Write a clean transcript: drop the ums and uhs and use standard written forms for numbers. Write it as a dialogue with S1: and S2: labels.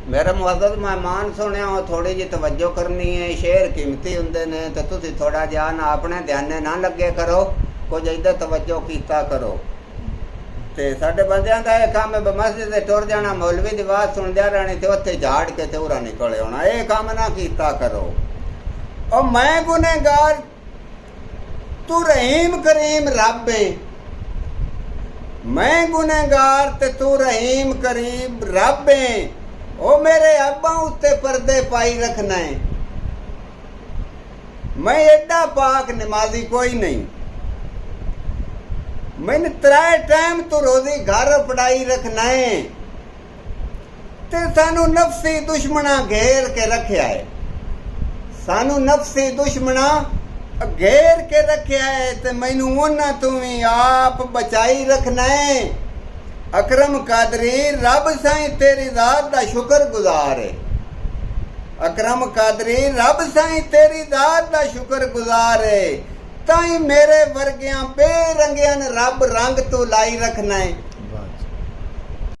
S1: मेरा मुअज़्ज़ज़ मेहमान सुने हो, थोड़ी जी तवज्जो करनी है। शेर कीमती होंदे ने ते तुसीं थोड़ा जिहा ना अपने ध्याने ना लगे करो, कुछ इधर तवज्जो कीता करो। ते साडे बंदियां दा इह काम है मस्जिद ते टुर जाना, मौलवी दी आवाज़ सुनदिया रहनी ते उत्थे झाड़ के ते उरा निकले आउणा। इह काम ना कीता करो। ओ मैं गुनहगार, तू रहीम करीम रब है। मैं गुनहगार ते तू रहीम करीम रब है। ओ मेरे अब्बा उत्ते पर्दे पाई रखना है। मैं एडा पाक नमाजी कोई नहीं। मैंने 3 टाइम तो रोजी घर पढ़ाई रखना है। ते सानू नफसी दुश्मना घेर के रखा है। सानू नफसी दुश्मना घेर के रखा है ते मैनू उन्हां तू भी आप बचाई रखना है। अकरम कादरी रब साईं तेरी ज़ात दा शुक्र गुजार है। अकरम कादरी रब साईं तेरी ज़ात दा शुक्र गुजार है। ताई मेरे वर्गियां बेरंगियां रब रंग तो लाई रखना है।